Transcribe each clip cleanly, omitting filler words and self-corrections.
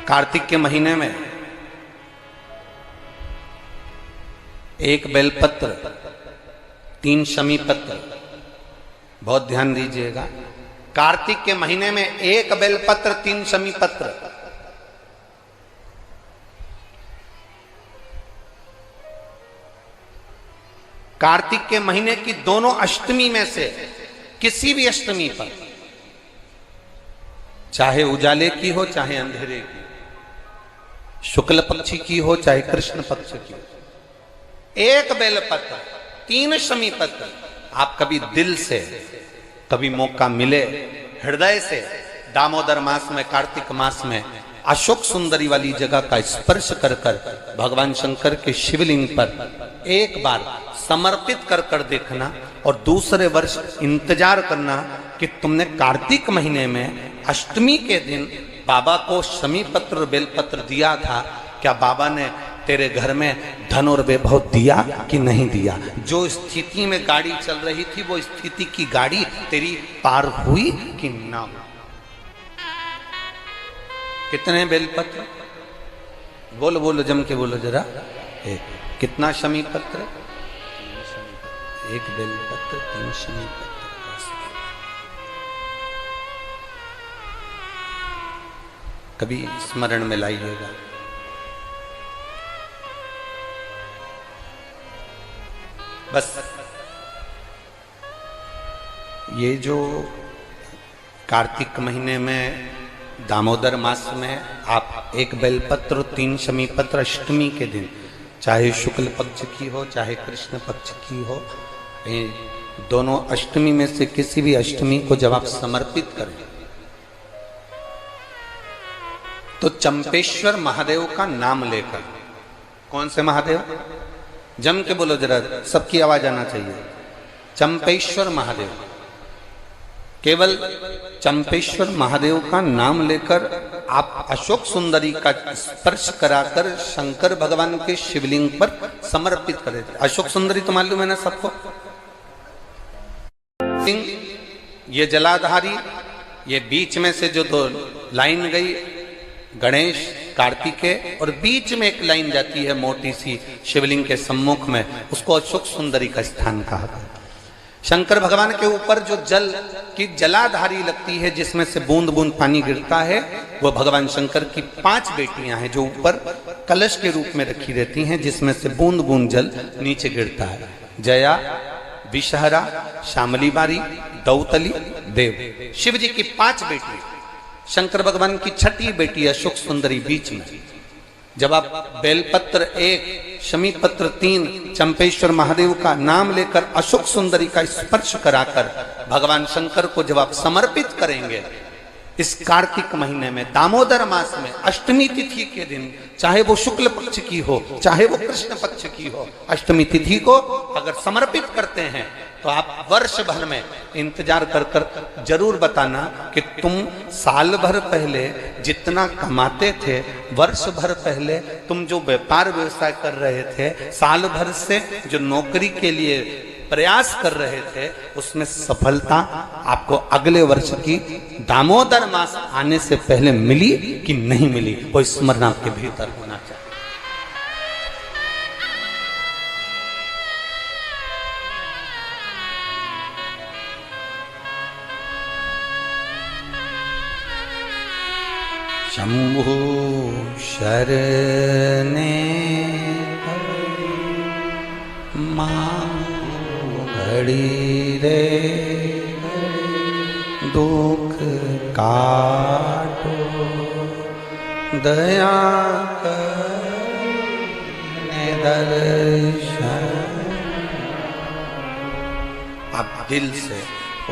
कार्तिक के महीने में एक बेलपत्र, 3 शमी पत्र, बहुत ध्यान दीजिएगा। कार्तिक के महीने में एक बेलपत्र, 3 शमी पत्र। कार्तिक के महीने की दोनों अष्टमी में से किसी भी अष्टमी पर, चाहे उजाले की हो चाहे अंधेरे की, शुक्ल पक्षी की हो चाहे कृष्ण पक्ष की, एक बेलपत्र, 3 शमी पत्र आप कभी दिल से, कभी मौका मिले हृदय से, दामोदर मास में, कार्तिक मास में अशोक सुंदरी वाली जगह का स्पर्श कर कर भगवान शंकर के शिवलिंग पर एक बार समर्पित कर कर देखना, और दूसरे वर्ष इंतजार करना कि तुमने कार्तिक महीने में अष्टमी के दिन बाबा को शमी पत्र और बेलपत्र दिया था, क्या बाबा ने तेरे घर में धन और वैभव दिया कि नहीं दिया? जो स्थिति में गाड़ी चल रही थी वो स्थिति की गाड़ी तेरी पार हुई कि ना हुई? कितने बेलपत्र? बोलो बोलो, जम के बोलो जरा। एक। कितना शमी पत्र? एक बेलपत्र, 3 शमी पत्र। कभी स्मरण में लाइएगा। बस ये जो कार्तिक महीने में दामोदर मास में आप एक बेलपत्र, 3 शमी पत्र अष्टमी के दिन, चाहे शुक्ल पक्ष की हो चाहे कृष्ण पक्ष की हो, दोनों अष्टमी में से किसी भी अष्टमी को जब आप समर्पित करें तो चंपेश्वर महादेव का नाम लेकर, कौन से महादेव? जम के बोलो जरा, सबकी आवाज आना चाहिए। चंपेश्वर महादेव, केवल चंपेश्वर महादेव का नाम लेकर आप अशोक सुंदरी का स्पर्श कराकर शंकर भगवान के शिवलिंग पर समर्पित करें। अशोक सुंदरी तो मालूम है ना सबको? ये जलाधारी, ये बीच में से जो 2 लाइन गई, गणेश, कार्तिकेय, और बीच में एक लाइन जाती है मोटी सी शिवलिंग के सम्मुख में, उसको अशोक सुंदरी का स्थान कहा गया। शंकर भगवान के ऊपर जो जल की जलाधारी लगती है, जिसमें से बूंद बूंद पानी गिरता है, वो भगवान शंकर की 5 बेटियां हैं जो ऊपर कलश के रूप में रखी रहती हैं, जिसमें से बूंद बूंद जल नीचे गिरता है। जया, विषहरा, शामली बारी, दौतली, देव, शिव जी की 5 बेटी। शंकर भगवान की 6ठी बेटी अशोक सुंदरी बीच में। जब आप बेलपत्र 1, शमी पत्र 3, चंपेश्वर महादेव का नाम लेकर अशोक सुंदरी का स्पर्श कराकर भगवान शंकर को जब आप समर्पित करेंगे इस कार्तिक महीने में, दामोदर मास में, अष्टमी तिथि के दिन, चाहे वो शुक्ल पक्ष की हो चाहे वो कृष्ण पक्ष की हो, अष्टमी तिथि को अगर समर्पित करते हैं तो आप वर्ष भर में इंतजार कर कर जरूर बताना कि तुम साल भर पहले जितना कमाते थे, वर्ष भर पहले तुम जो व्यापार व्यवसाय कर रहे थे, साल भर से जो नौकरी के लिए प्रयास कर रहे थे, उसमें सफलता आपको अगले वर्ष की दामोदर मास आने से पहले मिली कि नहीं मिली, वो स्मरण आपके भीतर होना चाहिए। शंभु शरणे मां घड़ी रे दुख काटो दया करने दर्शन। आप दिल से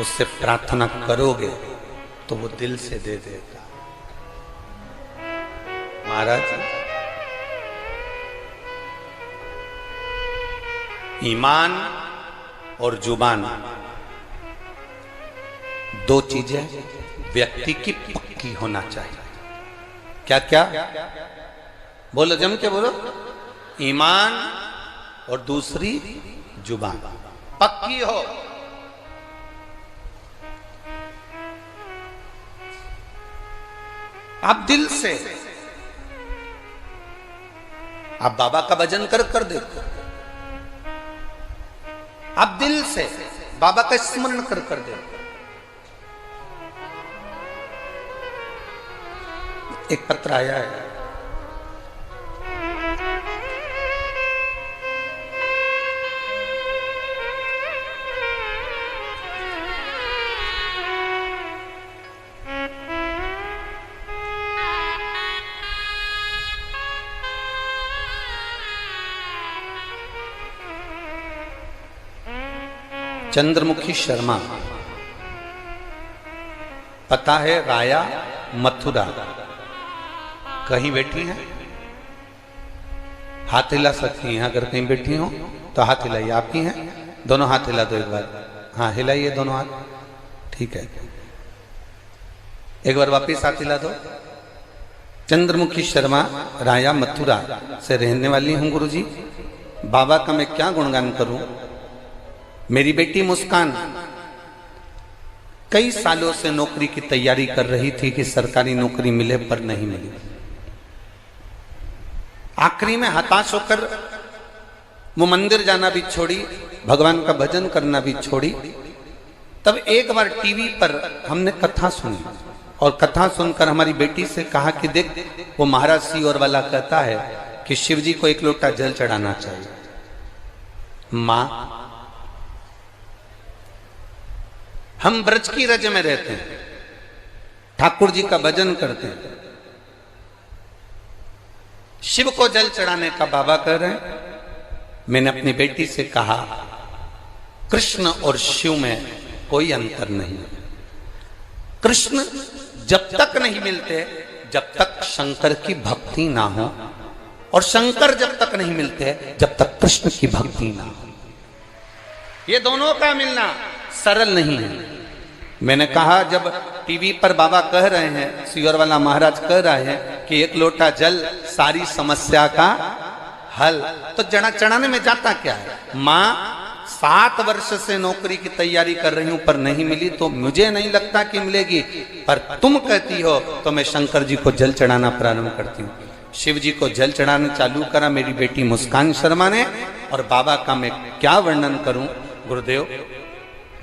उससे प्रार्थना करोगे तो वो दिल से दे देगा। महाराज, ईमान और जुबान 2 चीजें व्यक्ति की पक्की होना चाहिए। क्या क्या? बोलो, जम के बोलो। ईमान और दूसरी जुबान पक्की हो। आप दिल से आप बाबा का भजन कर देखो, आप दिल से बाबा का स्मरण कर देखो। एक पत्र आया है, चंद्रमुखी शर्मा, पता है राया मथुरा, कहीं बैठी हैं? हाथ हिला सकती हैं अगर कहीं बैठी हो तो हाथ हिलाइए। आप ही हैं? दोनों हाथ हिला दो एक बार। हाँ हिलाइए दोनों हाथ, ठीक है। एक बार वापिस हाथ हिला दो। चंद्रमुखी शर्मा, राया मथुरा से रहने वाली हूं गुरुजी। बाबा का मैं क्या गुणगान करूं। मेरी बेटी मुस्कान कई सालों से नौकरी की तैयारी कर रही थी कि सरकारी नौकरी मिले, पर नहीं मिली। आखिरी में हताश होकर वो मंदिर जाना भी छोड़ी, भगवान का भजन करना भी छोड़ी। तब एक बार टीवी पर हमने कथा सुनी और कथा सुनकर हमारी बेटी से कहा कि देख, वो महाराज सीओर वाला कहता है कि शिव जी को एक लोटा जल चढ़ाना चाहिए। मां, हम ब्रज की रज में रहते हैं, ठाकुर जी का भजन करते हैं, शिव को जल चढ़ाने का बाबा कह रहे हैं। मैंने अपनी बेटी से कहा, कृष्ण और शिव में कोई अंतर नहीं। कृष्ण जब तक नहीं मिलते जब तक शंकर की भक्ति ना हो, और शंकर जब तक नहीं मिलते जब तक कृष्ण की भक्ति ना हो। ये दोनों का मिलना सरल नहीं है। मैंने कहा, जब टीवी पर बाबा कह रहे हैं, सीओर वाला महाराज कह रहे हैं कि एक लोटा जल सारी समस्या का हल, तो जड़ा चढ़ाने में जाता क्या है। मां 7 वर्ष से नौकरी की तैयारी कर रही हूं पर नहीं मिली, तो मुझे नहीं लगता कि मिलेगी, पर तुम कहती हो तो मैं शंकर जी को जल चढ़ाना प्रारंभ करती हूँ। शिव जी को जल चढ़ाना चालू करा मेरी बेटी मुस्कान शर्मा ने। और बाबा का मैं क्या वर्णन करूं गुरुदेव।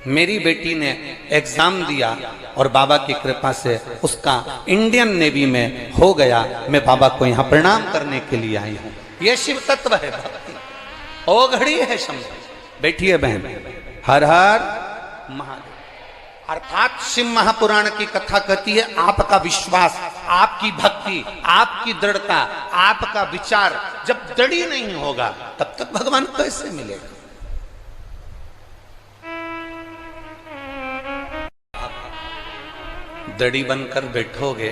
मेरी बेटी ने एग्जाम दिया और बाबा की कृपा से उसका इंडियन नेवी में हो गया। मैं बाबा को यहाँ प्रणाम करने के लिए आई हूँ। यह शिव तत्व है, भक्ति ओ घड़ी है शंभु। बैठिए बहन। हर हर महादेव। अर्थात शिव महापुराण की कथा कहती है, आपका विश्वास, आपकी भक्ति, आपकी दृढ़ता, आपका विचार जब दृढ़ नहीं होगा तब तक भगवान कैसे मिलेगा। दड़ी बनकर बैठोगे,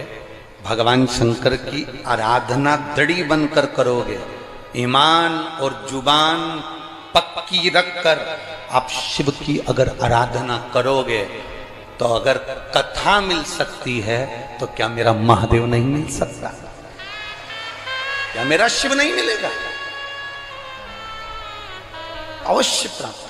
भगवान शंकर की आराधना दड़ी बनकर करोगे, ईमान और जुबान पक्की रखकर आप शिव की अगर आराधना करोगे, तो अगर कथा मिल सकती है तो क्या मेरा महादेव नहीं मिल सकता? क्या मेरा शिव नहीं मिलेगा? अवश्य प्राप्त।